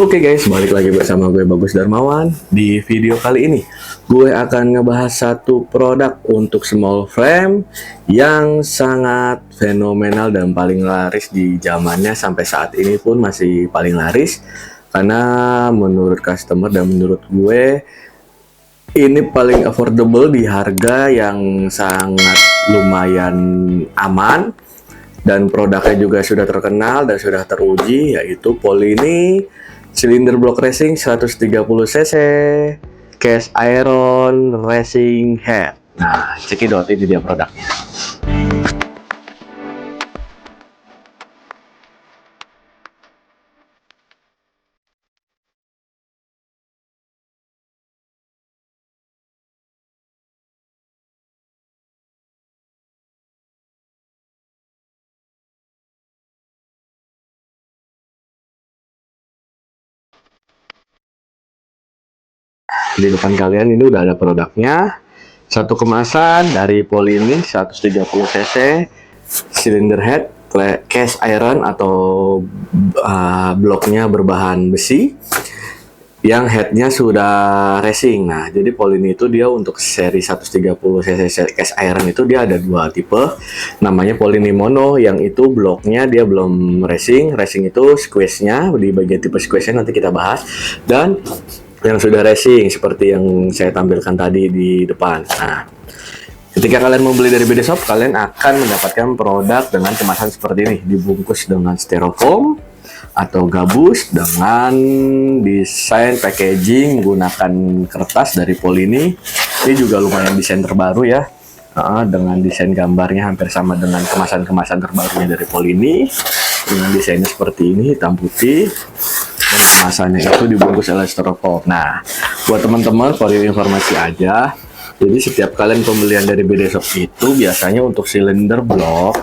Oke guys, balik lagi bersama gue Bagus Darmawan. Di video kali ini, gue akan ngebahas satu produk untuk small frame yang sangat fenomenal dan paling laris di zamannya. Sampai saat ini pun masih paling laris. Karena menurut customer dan menurut gue, ini paling affordable di harga yang sangat lumayan aman. Dan produknya juga sudah terkenal dan sudah teruji, yaitu Polini Cylinder Block Racing 130 cc Cast Iron Racing Head. Nah, cekidot, ini dia produknya. Di depan kalian ini udah ada produknya. Satu kemasan dari Polini 130 cc Cylinder Head Cast Iron atau bloknya berbahan besi yang headnya sudah racing. Nah, jadi Polini itu dia untuk seri 130 cc Cast Iron itu dia ada dua tipe. Namanya Polini Mono, yang itu bloknya dia belum racing. Racing itu squeeze-nya, di bagian tipe squeeze-nya nanti kita bahas. Dan yang sudah racing seperti yang saya tampilkan tadi di depan. Nah, ketika kalian membeli dari BD Shop, kalian akan mendapatkan produk dengan kemasan seperti ini, dibungkus dengan styrofoam atau gabus dengan desain packaging menggunakan kertas dari Polini. Ini juga lumayan desain terbaru ya, dengan desain gambarnya hampir sama dengan kemasan-kemasan terbarunya dari Polini, dengan desainnya seperti ini, hitam putih. Kemasannya itu dibungkus oleh styrofoam. Nah, buat teman-teman, for your informasi aja, jadi setiap kalian pembelian dari BD Shop itu biasanya untuk silinder block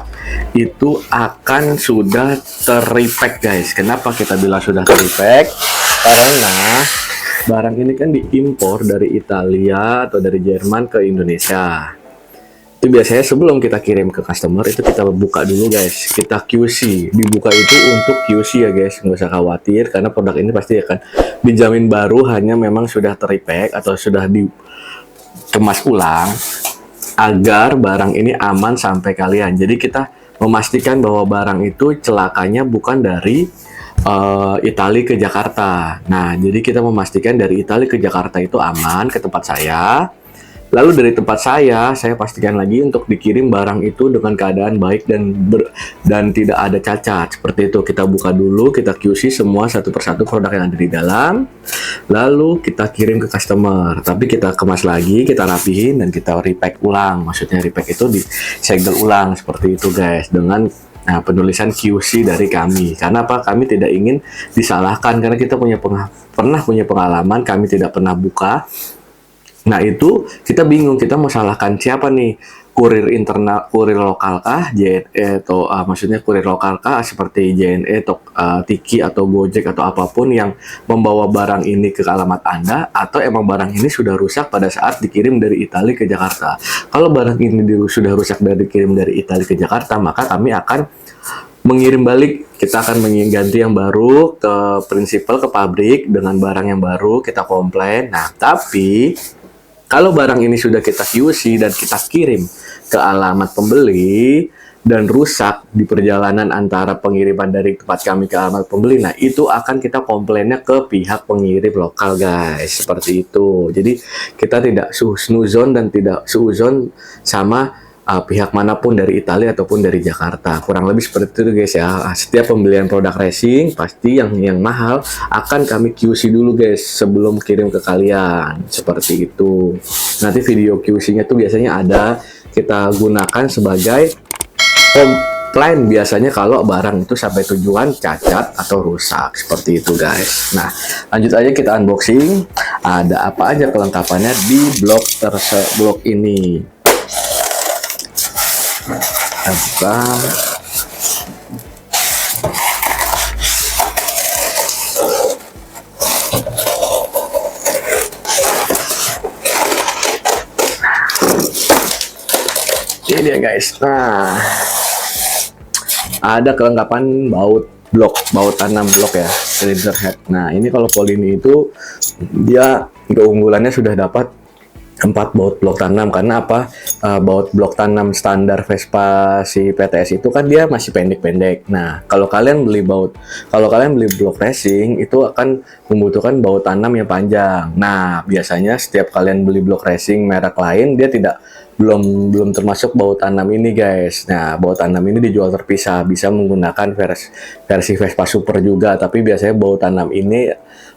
itu akan sudah ter-repack guys. Kenapa kita bilang sudah ter-repack? Karena barang ini kan diimpor dari Italia atau dari Jerman ke Indonesia. Itu biasanya sebelum kita kirim ke customer itu kita buka dulu guys, kita QC. Dibuka itu untuk QC ya guys, nggak usah khawatir karena produk ini pasti akan dijamin baru, hanya memang sudah ter-repack atau sudah dikemas ulang agar barang ini aman sampai kalian. Jadi kita memastikan bahwa barang itu celakanya bukan dari Italia ke Jakarta. Nah, jadi kita memastikan dari Italia ke Jakarta itu aman ke tempat saya. Lalu dari tempat saya pastikan lagi untuk dikirim barang itu dengan keadaan baik dan tidak ada cacat. Seperti itu, kita buka dulu, kita QC semua satu persatu produk yang ada di dalam. Lalu kita kirim ke customer. Tapi kita kemas lagi, kita rapihin dan kita repack ulang. Maksudnya repack itu disegel ulang seperti itu guys, dengan penulisan QC dari kami. Karena apa? Kami tidak ingin disalahkan karena kita pernah punya pengalaman, kami tidak pernah buka. Nah, itu kita bingung, kita mau salahkan siapa nih? Kurir internal, kurir lokal kah, JNE atau maksudnya kurir lokal kah seperti JNE atau Tiki atau Gojek atau apapun yang membawa barang ini ke alamat Anda, atau emang barang ini sudah rusak pada saat dikirim dari Italia ke Jakarta. Kalau barang ini sudah rusak dari dikirim dari Italia ke Jakarta, maka kami akan mengirim balik, kita akan mengganti yang baru ke prinsipal, ke pabrik dengan barang yang baru, kita komplain. Nah, tapi kalau barang ini sudah kita QC dan kita kirim ke alamat pembeli dan rusak di perjalanan antara pengiriman dari tempat kami ke alamat pembeli, nah itu akan kita komplainnya ke pihak pengirim lokal guys, seperti itu. Jadi kita tidak snuzon dan tidak suuzon sama pihak manapun dari Italia ataupun dari Jakarta. Kurang lebih seperti itu guys ya. Setiap pembelian produk racing pasti yang mahal akan kami QC dulu guys sebelum kirim ke kalian, seperti itu. Nanti video QC-nya tuh biasanya ada, kita gunakan sebagai komplain biasanya kalau barang itu sampai tujuan cacat atau rusak, seperti itu guys. Nah, lanjut aja kita unboxing. Ada apa aja kelengkapannya di blok ini. Kita buka. Ini dia guys. Nah, ada kelengkapan baut blok baut tanam blok ya, cylinder head. Nah ini kalau Polini itu dia keunggulannya sudah dapat 4 baut blok tanam. Karena apa? Baut blok tanam standar Vespa si PTS itu kan dia masih pendek-pendek. Nah, kalau kalian beli blok racing itu akan membutuhkan baut tanam yang panjang. Nah, biasanya setiap kalian beli blok racing merek lain dia belum termasuk baut tanam ini guys. Nah, baut tanam ini dijual terpisah, bisa menggunakan versi Vespa Super juga, tapi biasanya baut tanam ini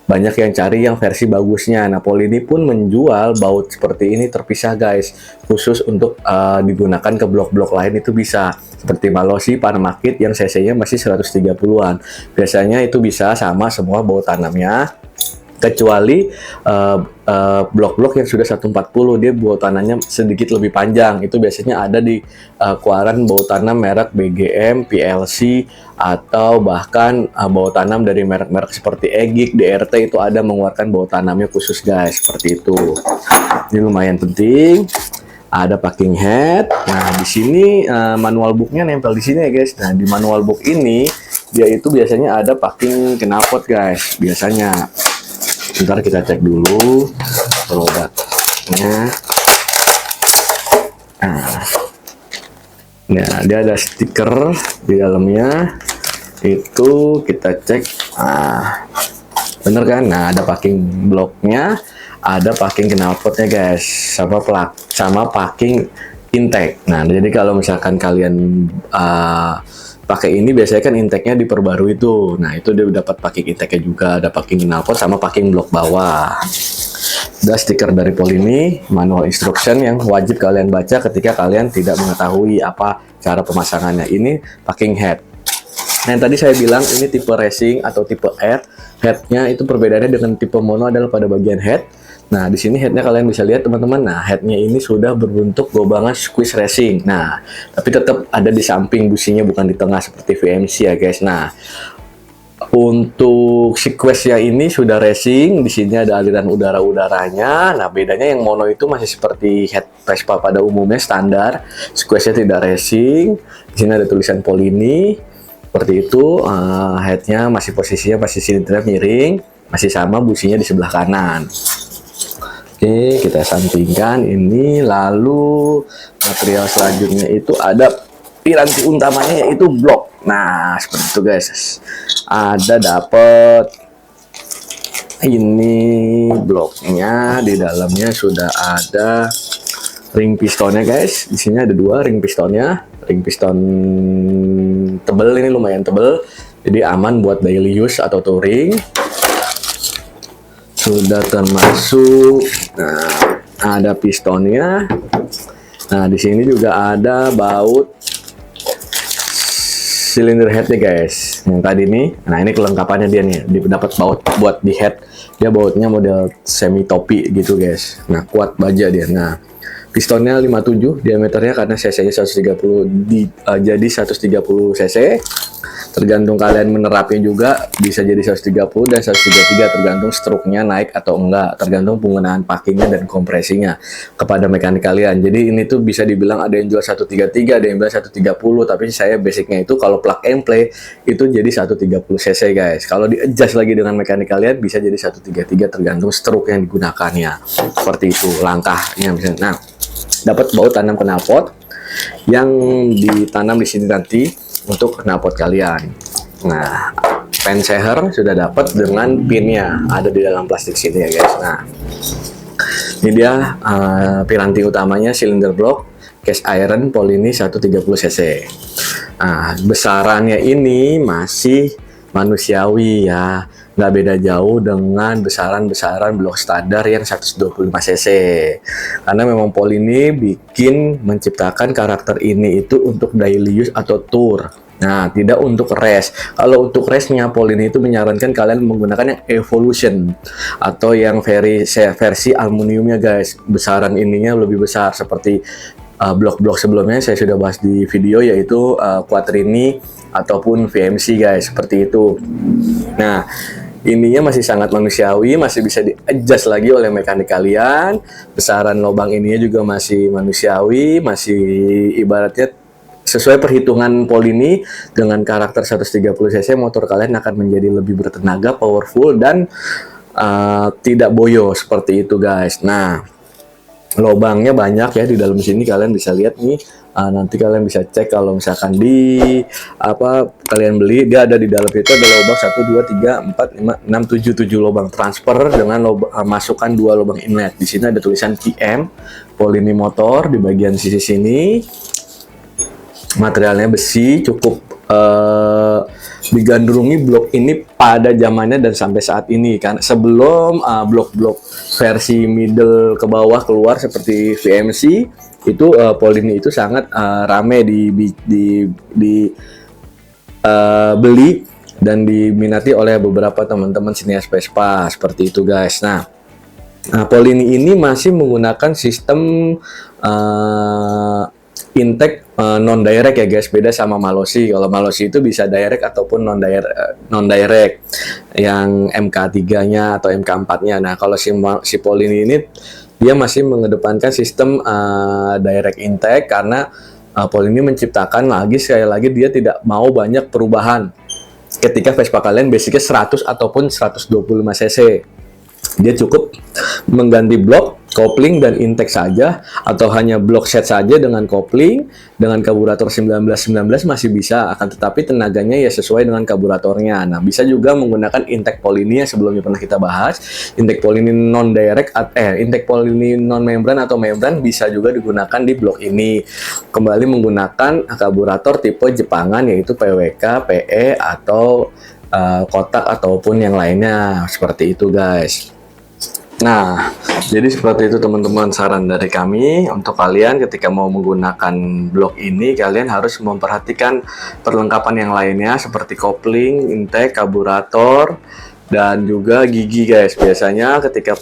banyak yang cari yang versi bagusnya. Nah, Polini pun menjual baut seperti ini terpisah guys, khusus untuk digunakan ke blok-blok lain itu bisa. Seperti Malossi, Panama Kit yang cc-nya masih 130-an. Biasanya itu bisa sama semua baut tanamnya, kecuali blok-blok yang sudah 140, dia baut tanamnya sedikit lebih panjang. Itu biasanya ada di keluaran baut tanam merek BGM, PLC, atau bahkan baut tanam dari merek-merek seperti Egik, DRT itu ada mengeluarkan baut tanamnya khusus guys, seperti itu. Ini lumayan penting. Ada packing head. Nah, di sini manual booknya nempel di sini ya guys. Nah, di manual book ini dia itu biasanya ada packing knalpot guys, biasanya. Bentar kita cek dulu produknya. Nah, dia ada stiker di dalamnya. Itu kita cek. Bener kan? Nah, ada packing bloknya, ada packing knalpotnya guys, sama packing intake. Nah, jadi kalau misalkan kalian pakai ini biasanya kan intake-nya diperbarui tuh. Nah, itu dia dapat packing intake-nya juga, ada packing knalpot sama packing blok bawah. Ada stiker dari Polini, manual instruction yang wajib kalian baca ketika kalian tidak mengetahui apa cara pemasangannya. Ini packing head. Nah, yang tadi saya bilang ini tipe racing atau tipe R. Head-nya itu perbedaannya dengan tipe mono adalah pada bagian head. Nah, di sini headnya kalian bisa lihat teman-teman. Nah, headnya ini sudah berbentuk gobangan squeeze racing. Nah, tapi tetap ada di samping businya, bukan di tengah seperti VMC ya guys. Nah, untuk squeeze-nya ini sudah racing. Di sini ada aliran udara-udaranya. Nah, bedanya yang mono itu masih seperti head Vespa pada umumnya standar. Squeeze-nya tidak racing. Di sini ada tulisan Polini. Seperti itu. Headnya masih posisinya silindernya miring. Masih sama businya di sebelah kanan. Oke, kita sampingkan ini. Lalu material selanjutnya itu ada piranti utamanya yaitu blok. Nah, seperti itu guys. Ada dapat ini bloknya, di dalamnya sudah ada ring pistonnya guys. Di sini ada 2 ring pistonnya. Ring piston tebel, ini lumayan tebel. Jadi aman buat daily use atau touring. Sudah termasuk. Nah, ada pistonnya. Nah, di sini juga ada baut silinder headnya guys. Yang tadi nih. Nah, ini kelengkapannya dia nih. Dapat baut buat di head. Dia bautnya model semi topi gitu guys. Nah, kuat baja dia. Nah, pistonnya 57 diameternya karena cc-nya 130 jadi 130 cc. Tergantung kalian menerapnya juga, bisa jadi 130 dan 133 tergantung struknya naik atau enggak, tergantung penggunaan packingnya dan kompresinya kepada mekanik kalian. Jadi ini tuh bisa dibilang ada yang jual 133, ada yang bilang 130, tapi saya basicnya itu kalau plug and play itu jadi 130 cc guys. Kalau di adjust lagi dengan mekanik kalian bisa jadi 133 tergantung struk yang digunakannya. Seperti itu langkahnya misalnya. Nah, dapat baut tanam knalpot yang ditanam di sini nanti untuk knalpot kalian. Nah, pen seher sudah dapat dengan pinnya ada di dalam plastik sini ya guys. Nah, ini dia piranti utamanya silinder block cast iron Polini 130 cc. Nah, besarannya ini masih manusiawi ya, nggak beda jauh dengan besaran-besaran blok standar yang 125 cc. Karena memang Polini menciptakan karakter ini itu untuk daily use atau tour. Nah, tidak untuk race. Kalau untuk race-nya Polini itu menyarankan kalian menggunakan yang Evolution atau yang versi aluminiumnya guys. Besaran ininya lebih besar seperti blok-blok sebelumnya saya sudah bahas di video, yaitu Quattrini ataupun VMC guys, seperti itu. Nah, ininya masih sangat manusiawi, masih bisa di-adjust lagi oleh mekanik kalian. Besaran lubang ininya juga masih manusiawi, masih ibaratnya Sesuai perhitungan Polini, dengan karakter 130 cc motor kalian akan menjadi lebih bertenaga, powerful, dan tidak boyo seperti itu guys. Nah, lubangnya banyak ya di dalam sini, kalian bisa lihat nih. Nanti kalian bisa cek kalau misalkan di kalian beli, dia ada di dalam itu ada lubang 1 2 3 4 5 6 7 7 lubang transfer dengan masukkan 2 lubang inlet. Di sini ada tulisan PM Polini Motor di bagian sisi sini. Materialnya besi, cukup digandrungi blok ini pada zamannya dan sampai saat ini kan. Sebelum blok-blok versi middle ke bawah keluar seperti VMC itu, Polini itu sangat rame beli dan diminati oleh beberapa teman-teman sinias Vespa seperti itu guys. Nah, Polini ini masih menggunakan sistem intake non direct ya guys, beda sama Malossi. Kalau Malossi itu bisa direct ataupun non direct yang MK3-nya atau MK4-nya. Nah, kalau si Polini ini dia masih mengedepankan sistem direct intake karena Polini menciptakan sekali lagi dia tidak mau banyak perubahan ketika Vespa kalian basicnya 100 ataupun 125 cc. Dia cukup mengganti blok, kopling, dan intake saja, atau hanya blok set saja dengan kopling, dengan karburator 1919 masih bisa, akan tetapi tenaganya ya sesuai dengan karburatornya. Nah, bisa juga menggunakan intake Polini yang sebelumnya pernah kita bahas, intake Polini non direct, intake Polini non membran atau membran bisa juga digunakan di blok ini. Kembali menggunakan karburator tipe Jepangan yaitu PWK, PE, atau kotak ataupun yang lainnya seperti itu guys. Nah, jadi seperti itu teman-teman saran dari kami untuk kalian ketika mau menggunakan blok ini, kalian harus memperhatikan perlengkapan yang lainnya seperti kopling, intake, karburator, dan juga gigi guys. Biasanya ketika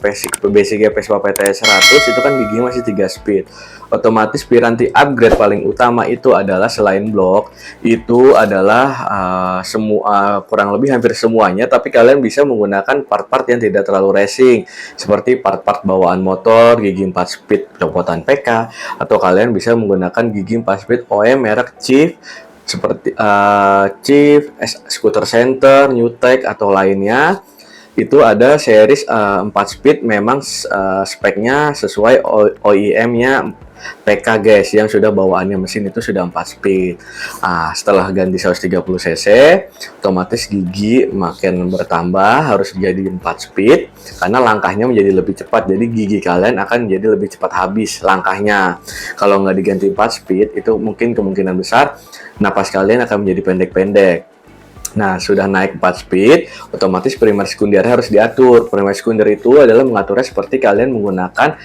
basicnya Vespa PTS 100 itu kan giginya masih 3 speed. Otomatis Piranti upgrade paling utama itu adalah selain blok, itu adalah kurang lebih hampir semuanya, tapi kalian bisa menggunakan part-part yang tidak terlalu racing seperti part-part bawaan motor, gigi 4 speed copotan PK, atau kalian bisa menggunakan gigi 4 speed OM merek Chief seperti Chief, Scooter Center, Newtek, atau lainnya. Itu ada series 4 speed memang speknya sesuai OEM-nya PK guys, yang sudah bawaannya mesin itu sudah 4 speed. Setelah ganti 130 cc, otomatis gigi makin bertambah, harus jadi 4 speed karena langkahnya menjadi lebih cepat. Jadi gigi kalian akan menjadi lebih cepat habis langkahnya. Kalau nggak diganti 4 speed, itu mungkin kemungkinan besar napas kalian akan menjadi pendek-pendek. Nah, sudah naik 4 speed, otomatis primer sekunder harus diatur. Primer sekunder itu adalah mengaturnya seperti kalian menggunakan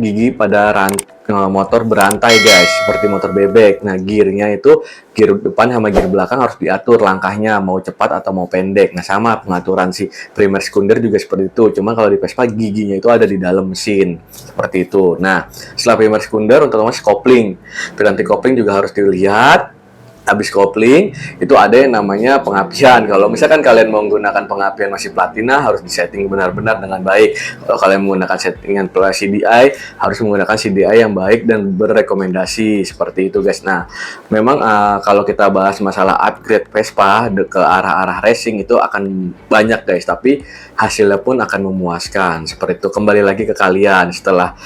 gigi pada motor berantai guys, seperti motor bebek. Nah, gearnya itu gear depan sama gear belakang harus diatur langkahnya, mau cepat atau mau pendek. Nah, sama pengaturan si primer sekunder juga seperti itu. Cuma kalau di Vespa giginya itu ada di dalam mesin, seperti itu. Nah, setelah primer sekunder, otomatis kopling. Piranti kopling juga harus dilihat. Habis kopling itu ada yang namanya pengapian. Kalau misalkan kalian menggunakan pengapian masih platina, harus disetting benar-benar dengan baik. Kalau kalian menggunakan settingan CDI, harus menggunakan CDI yang baik dan berrekomendasi seperti itu guys. Nah, memang kalau kita bahas masalah upgrade Vespa ke arah-arah racing itu akan banyak guys, tapi hasilnya pun akan memuaskan. Seperti itu, kembali lagi ke kalian. Setelah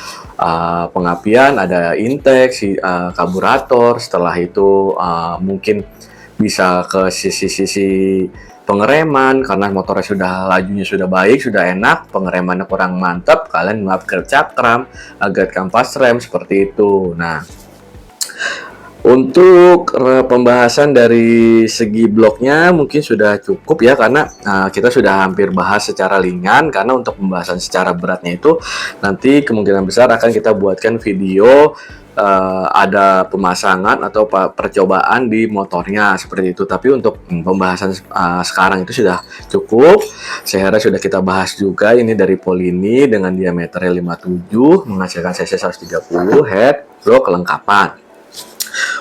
pengapian ada intake, karburator, setelah itu mungkin bisa ke sisi-sisi pengereman karena motornya sudah lajunya sudah baik, sudah enak, pengeremannya kurang mantap, kalian mengupgrade cakram, upgrade kampas rem seperti itu. Nah, untuk pembahasan dari segi bloknya mungkin sudah cukup ya, karena kita sudah hampir bahas secara ringan. Karena untuk pembahasan secara beratnya itu nanti kemungkinan besar akan kita buatkan video, ada pemasangan atau percobaan di motornya seperti itu. Tapi untuk pembahasan sekarang itu sudah cukup. Saya harap sudah kita bahas juga ini dari Polini dengan diameter 57 menghasilkan cc 130, head, blok kelengkapan.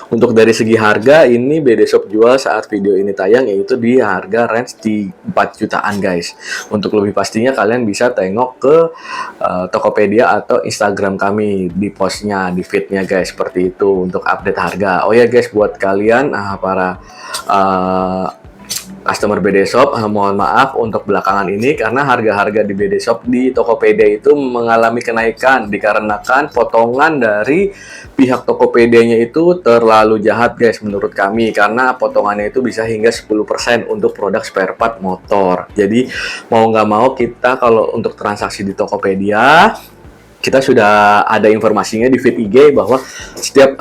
Untuk dari segi harga, ini BD Shop jual saat video ini tayang yaitu di harga range di 4 jutaan guys. Untuk lebih pastinya kalian bisa tengok ke Tokopedia atau Instagram kami di postnya, di feednya guys, seperti itu untuk update harga. Oh ya guys, buat kalian para customer BD Shop, mohon maaf untuk belakangan ini karena harga-harga di BD Shop di Tokopedia itu mengalami kenaikan dikarenakan potongan dari pihak Tokopedia-nya itu terlalu jahat guys menurut kami, karena potongannya itu bisa hingga 10% untuk produk spare part motor. Jadi mau nggak mau kita kalau untuk transaksi di Tokopedia, kita sudah ada informasinya di feed IG bahwa setiap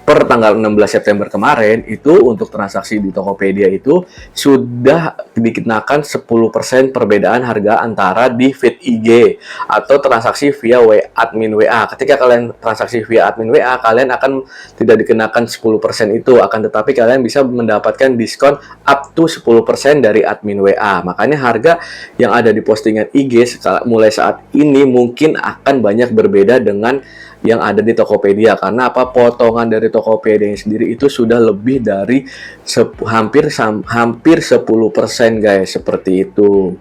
per tanggal 16 September kemarin itu untuk transaksi di Tokopedia itu sudah dikenakan 10% perbedaan harga antara di feed IG atau transaksi via admin WA. Ketika kalian transaksi via admin WA, kalian akan tidak dikenakan 10% itu, akan tetapi kalian bisa mendapatkan diskon up to 10% dari admin WA. Makanya harga yang ada di postingan IG mulai saat ini mungkin akan banyak berbeda dengan yang ada di Tokopedia, karena apa, potongan dari Tokopedia sendiri itu sudah lebih dari hampir 10% guys, seperti itu.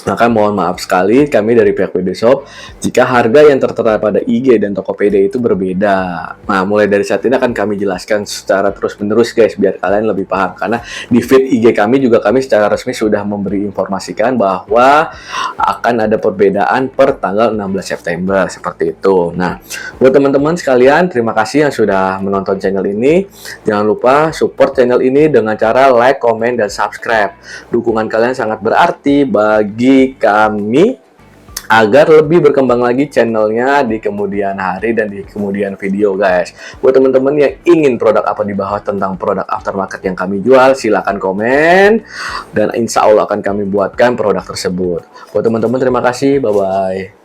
Maka mohon maaf sekali kami dari pihak BD Shop jika harga yang tertera pada IG dan Tokopedia itu berbeda. Nah, mulai dari saat ini akan kami jelaskan secara terus-menerus guys, biar kalian lebih paham. Karena di feed IG kami juga kami secara resmi sudah memberi informasikan bahwa akan ada perbedaan per tanggal 16 September, seperti itu. Nah, buat teman-teman sekalian, terima kasih yang sudah menonton channel ini. Jangan lupa support channel ini dengan cara like, comment, dan subscribe. Dukungan kalian sangat berarti bagi kami agar lebih berkembang lagi channelnya di kemudian hari dan di kemudian video guys. Buat teman-teman yang ingin produk apa dibahas tentang produk aftermarket yang kami jual, silahkan komen dan insya Allah akan kami buatkan produk tersebut. Buat teman-teman terima kasih, bye bye.